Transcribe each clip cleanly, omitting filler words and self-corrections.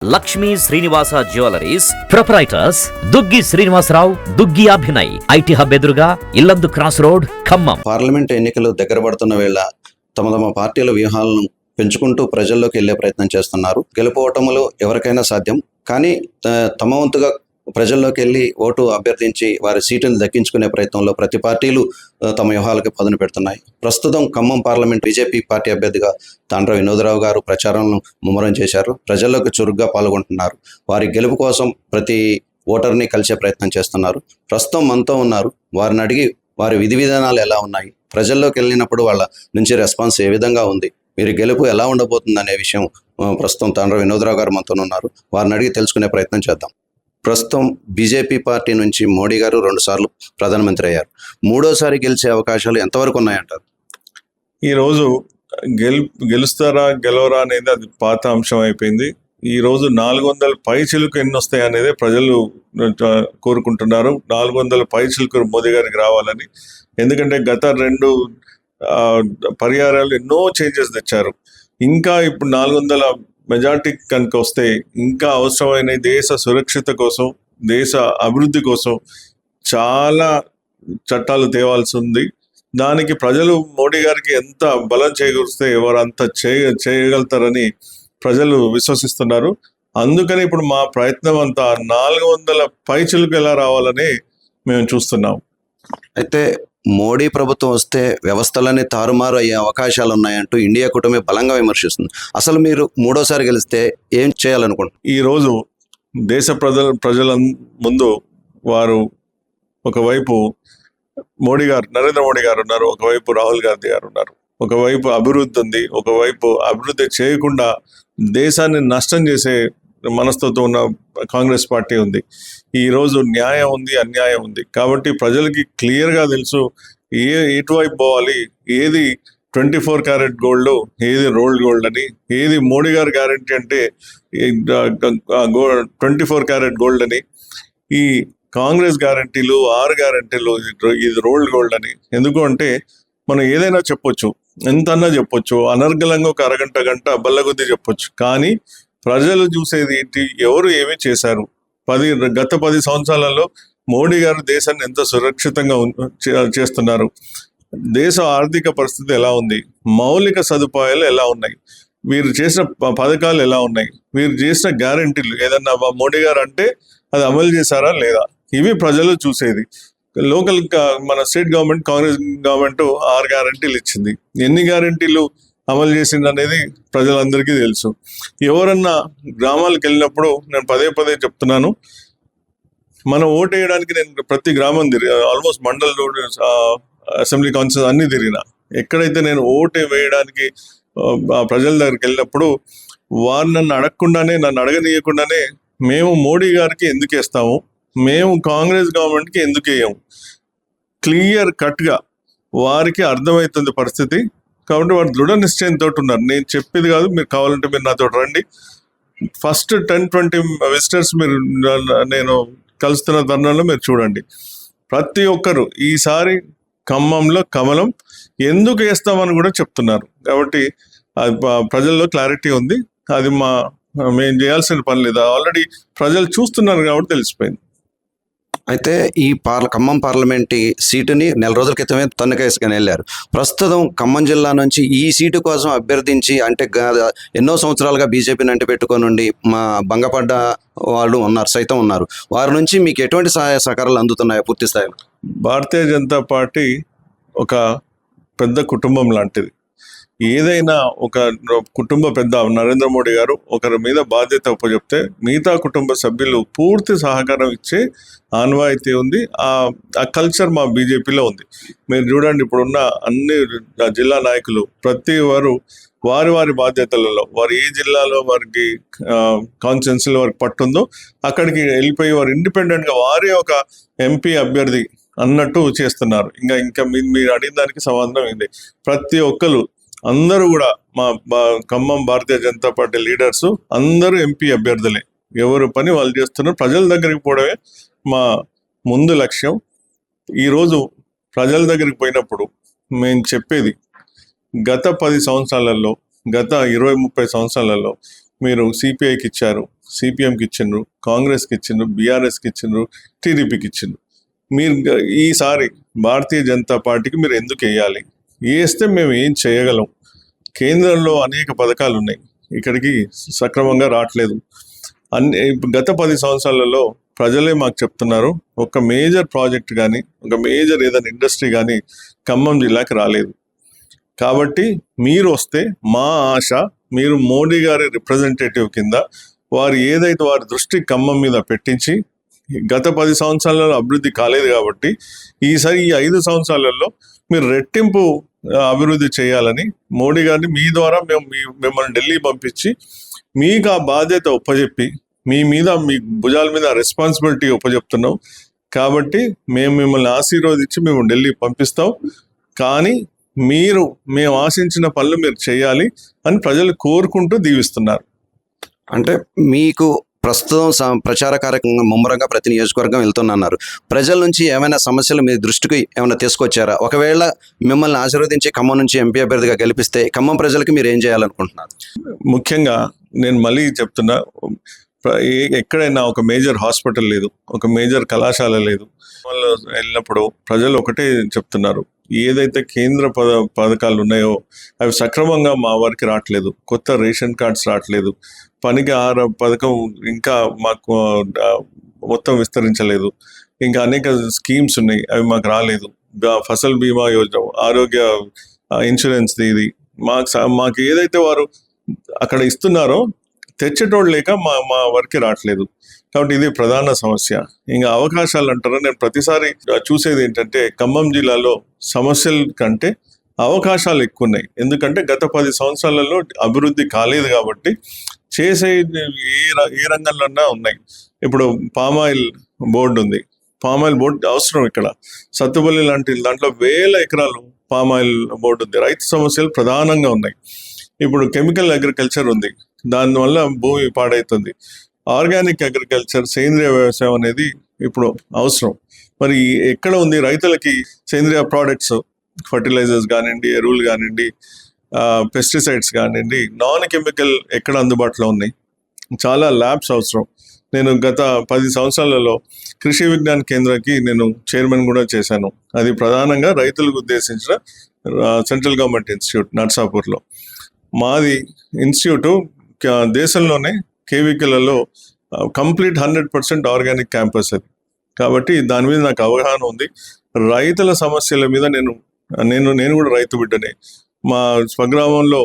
Lakshmi Srinivasa jewellers proprietors Duggi Srinivasarao, Duggi Abhinay, IT hub ఎదురుగా Yellandu cross road, Khammam. Parliament ఎన్నికలు దగ్గర పడుతున్న వేళ తమ పార్టీల వ్యూహాలను పెంచుకుంటూ ప్రజల్లోకి వెళ్లే ప్రయత్నం చేస్తున్నారు. గెలుపోవటములు ఎవరికైనా సాధ్యం, కానీ తమ వంతుగా ప్రజల్లోకి వెళ్ళి ఓటు అభ్యర్థించి వారి సీటును దక్కించుకునే ప్రయత్నంలో ప్రతి పార్టీలు తమ వ్యూహాలకు పదును పెడుతున్నాయి. ప్రస్తుతం ఖమ్మం పార్లమెంట్ బీజేపీ పార్టీ అభ్యర్థిగా తాండ్ర వినోదరావు గారు ప్రచారంను ముమ్మరం చేశారు. ప్రజల్లోకి చురుగ్గా పాల్గొంటున్నారు. వారి గెలుపు కోసం ప్రతి ఓటర్ని కలిసే ప్రయత్నం చేస్తున్నారు. ప్రస్తుతం మనతో ఉన్నారు. వారిని అడిగి వారి విధి విధానాలు ఎలా ఉన్నాయి, ప్రజల్లోకి వెళ్ళినప్పుడు వాళ్ళ నుంచి రెస్పాన్స్ ఏ విధంగా ఉంది, మీరు గెలుపు ఎలా ఉండబోతుంది అనే విషయం ప్రస్తుతం తాండ్ర వినోదరావు గారు మనతో ఉన్నారు. వారిని అడిగి తెలుసుకునే ప్రయత్నం చేద్దాం. ప్రస్తుతం బీజేపీ పార్టీ నుంచి మోడీ గారు 2 సార్లు ప్రధానమంత్రి అయ్యారు. 3వసారి గెలిచే అవకాశాలు ఎంతవరకు ఉన్నాయంటారు? ఈరోజు గెలుస్తారా గెలవరా అనేది అది పాత అంశం అయిపోయింది. ఈరోజు 400 పైచిలుకు ఎన్ని వస్తాయి అనేది ప్రజలు కోరుకుంటున్నారు. 400 పైచిలుకు మోదీ గారికి రావాలని. ఎందుకంటే గత 2 పర్యాయాలు ఎన్నో చేంజెస్ తెచ్చారు. ఇంకా ఇప్పుడు 400 మెజార్టీ కనుక వస్తే ఇంకా అవసరమైన దేశ సురక్షిత కోసం, దేశ అభివృద్ధి కోసం చాలా చట్టాలు తేవాల్సి ఉంది. దానికి ప్రజలు మోడీ గారికి ఎంత బలం చేకూరిస్తే వారు అంత చేయగలుగుతారని ప్రజలు విశ్వసిస్తున్నారు. అందుకని ఇప్పుడు మా ప్రయత్నం అంతా 400 పైచిలకు ఎలా రావాలని మేము చూస్తున్నాం. అయితే మోడీ ప్రభుత్వం వస్తే వ్యవస్థలన్నీ తారుమారు అయ్యే అవకాశాలు ఉన్నాయంటూ ఇండియా కూటమి బలంగా విమర్శిస్తుంది. అసలు మీరు 3వసారి గెలిస్తే ఏం చేయాలనుకుంటున్నారు? ఈరోజు దేశ ప్రజల ముందు వారు ఒకవైపు నరేంద్ర మోడీ గారు ఉన్నారు, ఒకవైపు రాహుల్ గాంధీ గారు ఉన్నారు. ఒకవైపు అభివృద్ధి ఉంది, ఒకవైపు అభివృద్ధి చేయకుండా దేశాన్ని నష్టం చేసే మనస్తత్వం ఉన్న కాంగ్రెస్ పార్టీ ఉంది. ఈరోజు న్యాయం ఉంది, అన్యాయం ఉంది. కాబట్టి ప్రజలకి క్లియర్గా తెలుసు ఎటువైపు పోవాలి, ఏది 24 క్యారెట్ గోల్డ్, ఏది రోల్డ్ గోల్డ్ అని, ఏది మోడీ గారి గ్యారంటీ అంటే 24 క్యారెట్ గోల్డ్ అని, ఈ కాంగ్రెస్ గ్యారంటీలు 6 గ్యారంటీలు ఇది రోల్డ్ గోల్డ్ అని. ఎందుకు అంటే మనం ఏదైనా చెప్పొచ్చు, ఎంతన్నా చెప్పొచ్చు, అనర్గళంగా ఒక గంట బల్లగుద్ది చెప్పొచ్చు. కానీ ప్రజలు చూసేది ఏంటి, ఎవరు ఏమి చేశారు, గత 10 సంవత్సరాలలో మోడీ గారు దేశాన్ని ఎంత సురక్షితంగా చేస్తున్నారు, దేశ ఆర్థిక పరిస్థితి ఎలా ఉంది, మౌలిక సదుపాయాలు ఎలా ఉన్నాయి, వీరు చేసిన పథకాలు ఎలా ఉన్నాయి, వీరు చేసిన గ్యారంటీలు ఏదన్నా మోడీ గారు అంటే అది అమలు చేశారా లేదా, ఇవి ప్రజలు చూసేది. లోకల్ మన స్టేట్ గవర్నమెంట్, కాంగ్రెస్ గవర్నమెంట్ 6 గ్యారంటీలు ఇచ్చింది. ఎన్ని గ్యారంటీలు అమలు చేసింది అనేది ప్రజలందరికీ తెలుసు. ఎవరన్నా గ్రామాలకు వెళ్ళినప్పుడు నేను పదే చెప్తున్నాను, మనం ఓటు వేయడానికి నేను ప్రతి గ్రామం ఆల్మోస్ట్ మండల్ అసెంబ్లీ కౌన్సిల్ అన్ని తిరిగిన. ఎక్కడైతే నేను ఓటు వేయడానికి ప్రజల దగ్గరికి వెళ్ళినప్పుడు వారు నన్ను అడగనీయకుండానే మేము మోడీ గారికి ఎందుకు వేస్తాము, మేము కాంగ్రెస్ గవర్నమెంట్కి ఎందుకు వేయము, క్లియర్ కట్గా వారికి అర్థమవుతుంది పరిస్థితి. కాబట్టి వారు దృఢ నిశ్చయంతో ఉన్నారు. నేను చెప్పేది కాదు, మీరు కావాలంటే మీరు నాతో రండి. ఫస్ట్ 10-20 విజిటర్స్ మీరు నేను కలుస్తున్న తరుణంలో మీరు చూడండి. ప్రతి ఒక్కరు ఈసారి ఖమ్మంలో కమలం ఎందుకు వేస్తామని కూడా చెప్తున్నారు. కాబట్టి ప్రజల్లో క్లారిటీ ఉంది. అది మేము చేయాల్సిన పని లేదు, ఆల్రెడీ ప్రజలు చూస్తున్నారు కాబట్టి తెలిసిపోయింది. అయితే ఈ ఖమ్మం పార్లమెంట్ సీటుని 4 రోజుల క్రితమే తన్నుకేసుకొని వెళ్ళారు. ప్రస్తుతం ఖమ్మం జిల్లా నుంచి ఈ సీటు కోసం అభ్యర్థించి అంటే ఎన్నో సంవత్సరాలుగా బీజేపీని అంటే పెట్టుకొని భంగపడ్డ వాళ్ళు సైతం ఉన్నారు. వారి నుంచి మీకు ఎటువంటి సహాయ సహకారాలు అందుతున్నాయో పూర్తి స్థాయిలో? భారతీయ జనతా పార్టీ ఒక పెద్ద కుటుంబం లాంటిది. ఏదైనా ఒక కుటుంబ పెద్ద నరేంద్ర మోడీ గారు ఒకరి మీద బాధ్యత అప్పచెప్తే మిగతా కుటుంబ సభ్యులు పూర్తి సహకారం ఇచ్చే ఆన్వాయితీ ఉంది. ఆ కల్చర్ మా బీజేపీలో ఉంది. మీరు చూడండి, ఇప్పుడున్న అన్ని జిల్లా నాయకులు ప్రతి వారి బాధ్యతలలో వారు ఏ జిల్లాలో వారికి కాన్స్టిట్యున్సీలో వారికి పట్టుందో అక్కడికి వెళ్ళిపోయి వారు ఇండిపెండెంట్గా వారే ఒక ఎంపీ అభ్యర్థి అన్నట్టు చేస్తున్నారు. ఇంకా మీరు అడిగిన దానికి సమాధానం ఏంటి, ప్రతి ఒక్కరు అందరూ కూడా మా ఖమ్మం భారతీయ జనతా పార్టీ లీడర్స్ అందరూ ఎంపీ అభ్యర్థులే. ఎవరు పని వాళ్ళు చేస్తున్నారు. ప్రజల దగ్గరికి పోవడమే మా ముందు లక్ష్యం. ఈరోజు ప్రజల దగ్గరికి పోయినప్పుడు మేము చెప్పేది, గత 10 సంవత్సరాలలో, గత 20-30 సంవత్సరాలలో మీరు సిపిఐకి ఇచ్చారు, సిపిఎంకి ఇచ్చిండ్రు, కాంగ్రెస్కి ఇచ్చిండ్రు, బీఆర్ఎస్కి ఇచ్చిండ్రు, టీడీపీకి ఇచ్చిండ్రు. మీరు ఈసారి భారతీయ జనతా పార్టీకి మీరు ఎందుకు వేయాలి? వేస్తే మేము ఏం చేయగలం? కేంద్రంలో అనేక పథకాలు ఉన్నాయి, ఇక్కడికి సక్రమంగా రావట్లేదు. గత 10 సంవత్సరాలలో ప్రజలే మాకు చెప్తున్నారు, ఒక మేజర్ ప్రాజెక్ట్ కానీ ఒక మేజర్ ఏదైనా ఇండస్ట్రీ కానీ ఖమ్మం జిల్లాకి రాలేదు. కాబట్టి మీరు వస్తే మా ఆశ, మీరు మోడీ గారి రిప్రజెంటేటివ్ కింద వారు ఏదైతే వారి దృష్టి ఖమ్మం మీద పెట్టించి, గత 10 సంవత్సరాలలో అభివృద్ధి కాలేదు కాబట్టి ఈసారి ఈ 5 సంవత్సరాలలో మీరు రెట్టింపు అభివృద్ధి చేయాలని మోడీ గారిని మీ ద్వారా మిమ్మల్ని ఢిల్లీ పంపించి మీకు ఆ బాధ్యత ఒప్పజెప్పి మీ భుజాల మీద రెస్పాన్సిబిలిటీ ఒప్పజెప్తున్నాం. కాబట్టి మేము మిమ్మల్ని ఆశీర్వదించి మేము ఢిల్లీ పంపిస్తాం. కానీ మేము ఆశించిన పనులు మీరు చేయాలి అని ప్రజలు కోరుకుంటూ దీవిస్తున్నారు. అంటే మీకు ప్రస్తుతం ప్రచార కార్యక్రమం ముమ్మరంగా ప్రతి నియోజకవర్గం వెళ్తున్నారు. ప్రజల నుంచి ఏమైనా సమస్యలు మీ దృష్టికి ఏమైనా తీసుకొచ్చారా? ఒకవేళ మిమ్మల్ని ఆశీర్వదించి ఖమ్మం నుంచి ఎంపీ అభ్యర్థిగా గెలిపిస్తే ఖమ్మం ప్రజలకి మీరు ఏం చేయాలనుకుంటున్నారు? ముఖ్యంగా నేను మళ్ళీ చెప్తున్నా, ఎక్కడైనా ఒక మేజర్ హాస్పిటల్ లేదు, ఒక మేజర్ కళాశాల లేదు. వాళ్ళు వెళ్ళినప్పుడు ప్రజలు ఒకటే చెప్తున్నారు, ఏదైతే కేంద్ర పథకాలు ఉన్నాయో అవి సక్రమంగా మా వారికి రావట్లేదు. కొత్త రేషన్ కార్డ్స్ రావట్లేదు, పనికి ఆహార పథకం ఇంకా మాకు మొత్తం విస్తరించలేదు, ఇంకా అనేక స్కీమ్స్ ఉన్నాయి అవి మాకు రాలేదు. ఫసల్ బీమా యోజన, ఆరోగ్య ఇన్సూరెన్స్, ఇది మాకు ఏదైతే వారు అక్కడ ఇస్తున్నారో తెచ్చేటోళ్ళు లేక మా వరకు రావట్లేదు. కాబట్టి ఇది ప్రధాన సమస్య. ఇంకా అవకాశాలు అంటారా, నేను ప్రతిసారి చూసేది ఏంటంటే ఖమ్మం జిల్లాలో సమస్యల కంటే అవకాశాలు ఎక్కువ ఉన్నాయి. ఎందుకంటే గత 10 సంవత్సరాలలో అభివృద్ధి కాలేదు కాబట్టి చేసే ఏ రంగంలోనా ఉన్నాయి. ఇప్పుడు పామాయిల్ బోర్డు ఉంది, పామాయిల్ బోర్డు అవసరం. ఇక్కడ సత్తుపల్లి లాంటి దాంట్లో 1000 ఎకరాలు పామాయిల్ బోర్డు ఉంది. రైతు సమస్యలు ప్రధానంగా ఉన్నాయి. ఇప్పుడు కెమికల్ అగ్రికల్చర్ ఉంది, దానివల్ల భూమి పాడవుతుంది. ఆర్గానిక్ అగ్రికల్చర్, సేంద్రియ వ్యవసాయం అనేది ఇప్పుడు అవసరం. మరి ఎక్కడ ఉంది రైతులకి? సేంద్రియ ప్రోడక్ట్స్, ఫర్టిలైజర్స్ కానివ్వండి, ఎరువులు కానివ్వండి, పెస్టిసైడ్స్ కానివ్వండి, నాన్ కెమికల్ ఎక్కడ అందుబాటులో ఉన్నాయి? చాలా ల్యాబ్స్ అవసరం. నేను గత 10 సంవత్సరాలలో కృషి విజ్ఞాన కేంద్రానికి నేను చైర్మన్ కూడా చేశాను. అది ప్రధానంగా రైతులకు ఉద్దేశించిన సెంట్రల్ గవర్నమెంట్ ఇన్స్టిట్యూట్ నర్సాపూర్లో. మాది ఇన్స్టిట్యూట్ దేశంలోనే కేవీకేలలో కంప్లీట్ 100% ఆర్గానిక్ క్యాంపస్ అది. కాబట్టి దాని మీద నాకు అవగాహన ఉంది. రైతుల సమస్యల మీద నేను కూడా రైతు బిడ్డనే. మా స్వగ్రామంలో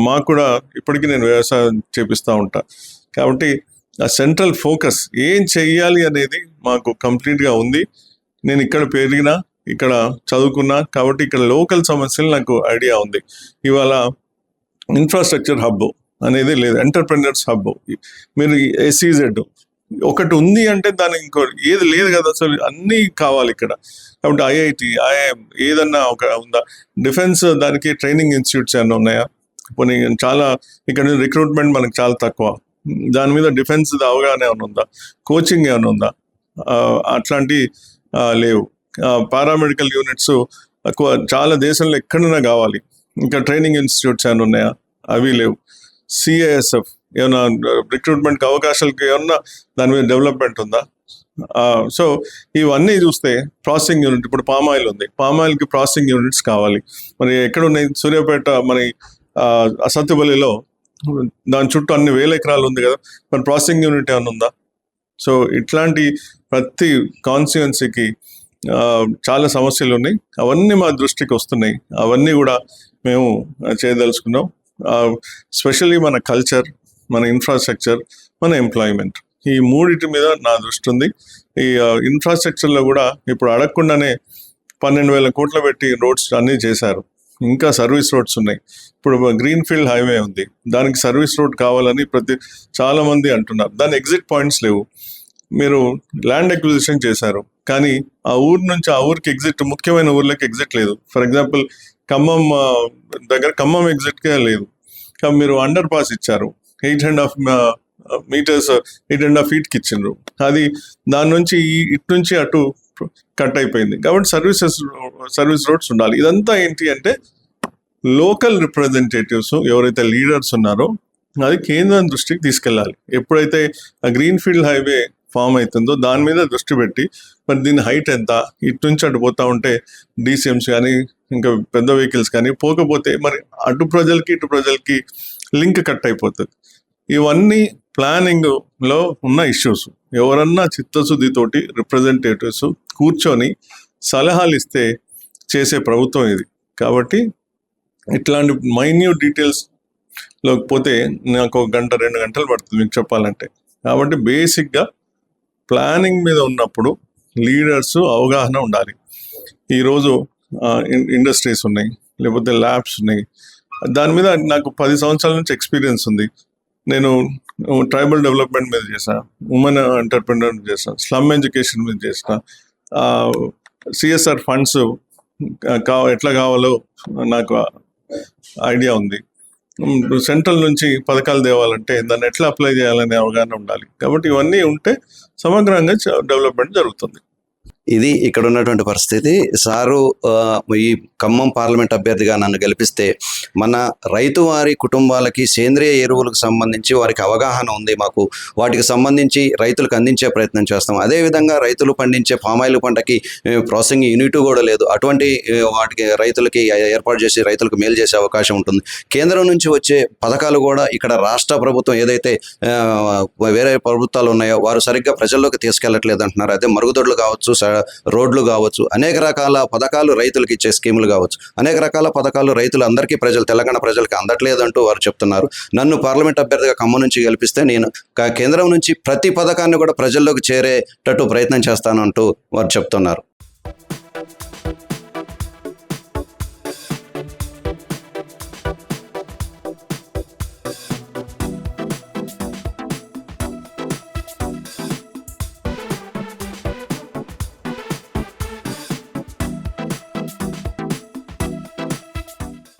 మాకు కూడా ఇప్పటికీ నేను వ్యవసాయం చేపిస్తూ ఉంటా. కాబట్టి ఆ సెంట్రల్ ఫోకస్ ఏం చెయ్యాలి అనేది మాకు కంప్లీట్గా ఉంది. నేను ఇక్కడ పెరిగినా, ఇక్కడ చదువుకున్నా కాబట్టి ఇక్కడ లోకల్ సమస్యలు నాకు ఐడియా ఉంది. ఇవాళ ఇన్ఫ్రాస్ట్రక్చర్ హబ్ అనేది లేదు, ఎంటర్ప్రెన్యూర్స్ హబ్. మీరు SEZ ఒకటి ఉంది అంటే దానికి ఇంకో ఏది లేదు కదా, అసలు అన్నీ కావాలి ఇక్కడ. కాబట్టి IIT, IIM ఏదన్నా ఒక ఉందా? డిఫెన్స్ దానికి ట్రైనింగ్ ఇన్స్టిట్యూట్స్ ఏమైనా ఉన్నాయా? కొన్ని చాలా ఇక్కడ రిక్రూట్మెంట్ మనకు చాలా తక్కువ. దాని మీద డిఫెన్స్ అవగాహన ఏమైనా ఉందా? కోచింగ్ ఏమైనా ఉందా? అట్లాంటి లేవు. పారామెడికల్ యూనిట్స్ చాలా దేశంలో ఎక్కడైనా కావాలి. ఇంకా ట్రైనింగ్ ఇన్స్టిట్యూట్స్ ఏమైనా ఉన్నాయా? అవి లేవు. CISF ఏమైనా రిక్రూట్మెంట్కి అవకాశాలకి ఏమన్నా దాని మీద డెవలప్మెంట్ ఉందా? సో ఇవన్నీ చూస్తే ప్రాసెసింగ్ యూనిట్, ఇప్పుడు పామాయిల్ ఉంది, పామాయిల్కి ప్రాసెసింగ్ యూనిట్స్ కావాలి. మరి ఎక్కడ ఉన్నాయి? సూర్యాపేట, మరి సత్తుపల్లిలో దాని చుట్టూ అన్ని 1000 ఎకరాలు ఉంది కదా, మరి ప్రాసెసింగ్ యూనిట్ ఏమైనా ఉందా? సో ఇట్లాంటి ప్రతి కాన్స్టిట్యుయెన్సీకి చాలా సమస్యలు ఉన్నాయి. అవన్నీ మా దృష్టికి వస్తున్నాయి. అవన్నీ కూడా మేము చేయదలుచుకున్నాం. స్పెషల్లీ మన కల్చర్, మన ఇన్ఫ్రాస్ట్రక్చర్, మన ఎంప్లాయ్మెంట్, ఈ మూడింటి మీద నా దృష్టి ఉంది. ఈ ఇన్ఫ్రాస్ట్రక్చర్లో కూడా ఇప్పుడు అడగకుండానే 12,000 కోట్లు పెట్టి రోడ్స్ అన్నీ చేశారు. ఇంకా సర్వీస్ రోడ్స్ ఉన్నాయి. ఇప్పుడు గ్రీన్ ఫీల్డ్ హైవే ఉంది, దానికి సర్వీస్ రోడ్ కావాలని చాలా మంది అంటున్నారు. దాని ఎగ్జిట్ పాయింట్స్ లేవు. మీరు ల్యాండ్ అక్విజిషన్ చేశారు, కానీ ఆ ఊరు నుంచి ఆ ఊరికి ఎగ్జిట్, ముఖ్యమైన ఊర్లకి ఎగ్జిట్ లేదు. ఫర్ ఎగ్జాంపుల్ ఖమ్మం దగ్గర ఖమ్మం ఎగ్జిట్కే లేదు. మీరు అండర్ పాస్ ఇచ్చారు, 8.5 మీటర్స్, 8.5 ఫీట్కి ఇచ్చిండ్రు. అది దాని నుంచి ఇటు నుంచి అటు కట్ అయిపోయింది. కాబట్టి సర్వీస్ రోడ్స్ ఉండాలి. ఇదంతా ఏంటి అంటే లోకల్ రిప్రజెంటేటివ్స్ ఎవరైతే లీడర్స్ ఉన్నారో అది కేంద్రం దృష్టికి తీసుకెళ్ళాలి. ఎప్పుడైతే ఆ గ్రీన్ ఫీల్డ్ హైవే ఫామ్ అవుతుందో దాని మీద దృష్టి పెట్టి మరి దీని హైట్ ఎంత, ఇటు నుంచి అటు పోతా ఉంటే డీసీఎంస్ కానీ ఇంకా పెద్ద వెహికల్స్ కానీ పోకపోతే మరి అటు ప్రజలకి ఇటు ప్రజలకి లింక్ కట్ అయిపోతుంది. ఇవన్నీ ప్లానింగ్లో ఉన్న ఇష్యూస్. ఎవరన్నా చిత్తశుద్ధితోటి రిప్రజెంటేటివ్స్ కూర్చొని సలహాలు ఇస్తే చేసే ప్రభుత్వం ఇది. కాబట్టి ఇట్లాంటి మైన్యూట్ డీటెయిల్స్లోకి పోతే నాకు 1 గంట 2 గంటలు పడుతుంది మీకు చెప్పాలంటే. కాబట్టి బేసిక్గా ప్లానింగ్ మీద ఉన్నప్పుడు లీడర్స్ అవగాహన ఉండాలి. ఈరోజు ఇండస్ట్రీస్ ఉన్నాయి, లేకపోతే ల్యాబ్స్ ఉన్నాయి. దాని మీద నాకు 10 సంవత్సరాల నుంచి ఎక్స్పీరియన్స్ ఉంది. నేను ట్రైబల్ డెవలప్మెంట్ మీద చేసిన, ఉమెన్ ఎంటర్ప్రెన్యూర్ చేసిన, స్లమ్ ఎడ్యుకేషన్ మీద చేసిన, సిఎస్ఆర్ ఫండ్స్ ఎట్లా కావాలో నాకు ఐడియా ఉంది. సెంట్రల్ నుంచి పథకాలు తేవాలంటే దాన్ని ఎట్లా అప్లై చేయాలనే అవగాహన ఉండాలి. కాబట్టి ఇవన్నీ ఉంటే సమగ్రంగా డెవలప్మెంట్ జరుగుతుంది. ఇది ఇక్కడ ఉన్నటువంటి పరిస్థితి. సారు ఈ ఖమ్మం పార్లమెంట్ అభ్యర్థిగా నన్ను గెలిపిస్తే మన రైతు వారి కుటుంబాలకి సేంద్రియ ఎరువులకు సంబంధించి వారికి అవగాహన ఉంది, మాకు వాటికి సంబంధించి రైతులకు అందించే ప్రయత్నం చేస్తాం. అదేవిధంగా రైతులు పండించే పామాయిల్ పంటకి ప్రాసెసింగ్ యూనిట్ కూడా లేదు. అటువంటి వాటికి రైతులకి ఏర్పాటు చేసి రైతులకు మేలు చేసే అవకాశం ఉంటుంది. కేంద్రం నుంచి వచ్చే పథకాలు కూడా ఇక్కడ రాష్ట్ర ప్రభుత్వం ఏదైతే వేరే ప్రభుత్వాలు ఉన్నాయో వారు సరిగ్గా ప్రజల్లోకి తీసుకెళ్లట్లేదు అంటున్నారు. అదే మరుగుదొడ్లు కావచ్చు, రోడ్లు కావచ్చు, అనేక రకాల పథకాలు రైతులకు ఇచ్చే స్కీములు కావచ్చు, అనేక రకాల పథకాలు రైతులు అందరికీ తెలంగాణ ప్రజలకు అందట్లేదంటూ వారు చెప్తున్నారు. నన్ను పార్లమెంట్ అభ్యర్థిగా ఖమ్మం నుంచి గెలిపిస్తే నేను కేంద్రం నుంచి ప్రతి పథకాన్ని కూడా ప్రజల్లోకి చేరేటట్టు ప్రయత్నం చేస్తానంటూ వారు చెప్తున్నారు.